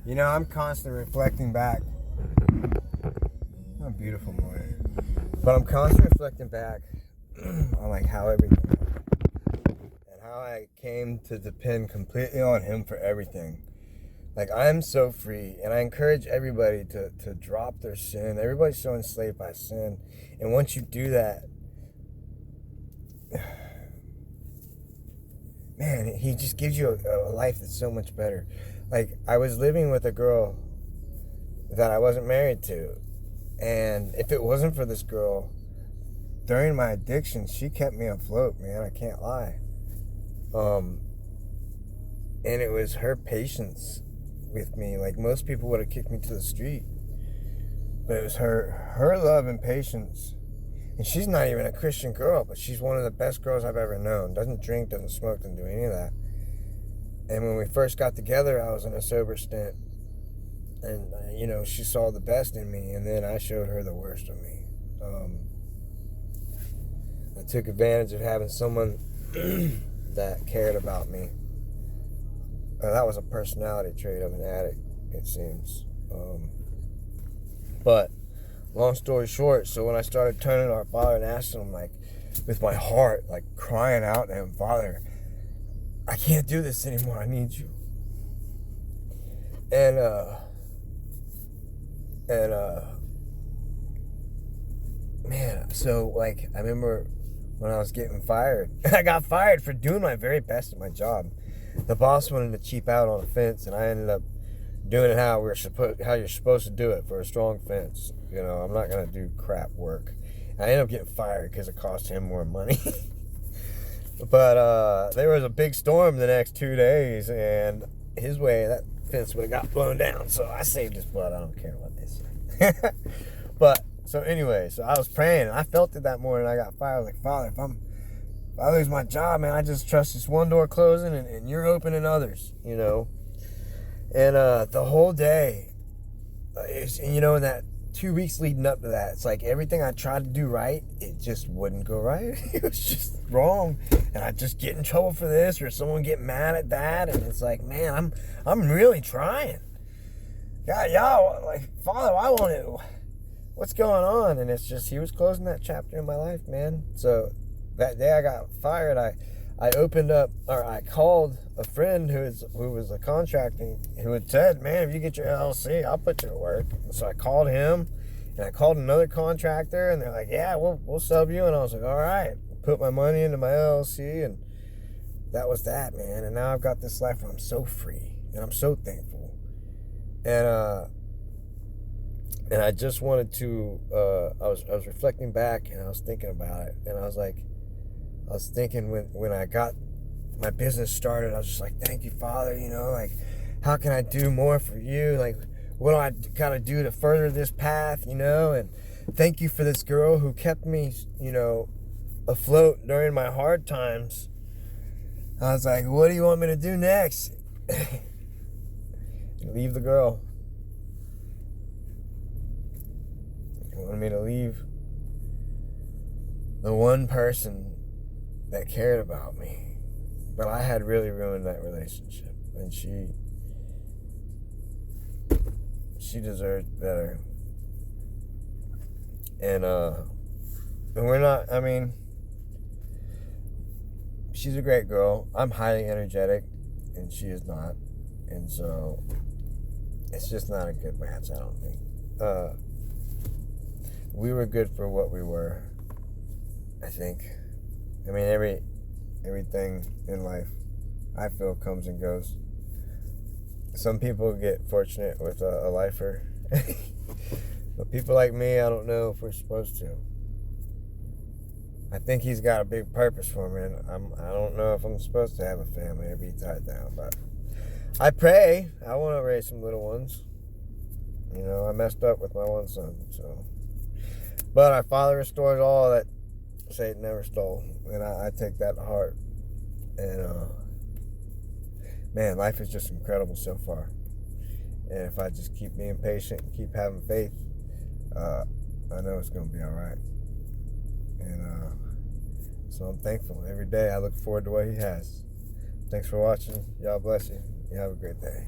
You know, I'm constantly reflecting back. What a beautiful morning. But I'm constantly reflecting back on like how everything happened and how I came to depend completely on him for everything. Like, I'm so free, and I encourage everybody to drop their sin. Everybody's so enslaved by sin. And once you do that, man, he just gives you a life that's so much better. Like, I was living with a girl that I wasn't married to. And if it wasn't for this girl, during my addiction, she kept me afloat, man. I can't lie. And it was her patience with me. Like, most people would have kicked me to the street. But it was her love and patience. And she's not even a Christian girl, but she's one of the best girls I've ever known. Doesn't drink, doesn't smoke, doesn't do any of that. And when we first got together, I was in a sober stint. And, she saw the best in me, and then I showed her the worst of me. I took advantage of having someone that cared about me. That was a personality trait of an addict, it seems. But long story short, so when I started turning to our Father and asking him, like, with my heart, like, crying out to him, Father, I can't do this anymore. I need you. And man, so, like, I remember when I was getting fired. I got fired for doing my very best at my job. The boss wanted to cheap out on a fence, and I ended up doing it how you're supposed to do it for a strong fence. I'm not gonna do crap work. I ended up getting fired because it cost him more money. But there was a big storm the next 2 days, and his way, that fence would have got blown down. So I saved his blood. I don't care what they say. But so anyway, so I was praying, and I felt it that morning. I got fired. I was like, Father, if I lose my job, man, I just trust this one door closing and you're opening others, And the whole day, in that 2 weeks leading up to that, it's like everything I tried to do right, it just wouldn't go right. It was just wrong. And I'd just get in trouble for this, or someone get mad at that. And it's like, man, I'm really trying. God, y'all, like, Father, I want to. What's going on? And it's just, he was closing that chapter in my life, man. So that day I got fired, I called a friend who was a contracting, who had said, man, if you get your LLC, I'll put you to work. So I called him, and I called another contractor, and they're like, yeah, we'll sub you. And I was like, all right. Put my money into my LLC, and that was that, man. And now I've got this life where I'm so free, and I'm so thankful. And I just wanted to, I was reflecting back, and I was thinking about it, and I was thinking when I got my business started, I was just like, thank you, Father, like, how can I do more for you? Like, what do I gotta do to further this path, and thank you for this girl who kept me, afloat during my hard times. I was like, what do you want me to do next? Leave the girl. You wanted me to leave the one person that cared about me. But I had really ruined that relationship. And she deserved better. And we're not, she's a great girl. I'm highly energetic, and she is not. And so it's just not a good match, I don't think. We were good for what we were, I think. Everything in life, I feel, comes and goes. Some people get fortunate with a lifer. But people like me, I don't know if we're supposed to. I think he's got a big purpose for me, and I don't know if I'm supposed to have a family or be tied down, but I pray. I want to raise some little ones. I messed up with my one son, so. But our Father restores all that Satan never stole, and I take that to heart. And man, life is just incredible so far. And if I just keep being patient and keep having faith, I know it's going to be all right. And so I'm thankful. Every day I look forward to what he has. Thanks for watching. Y'all bless you. You have a great day.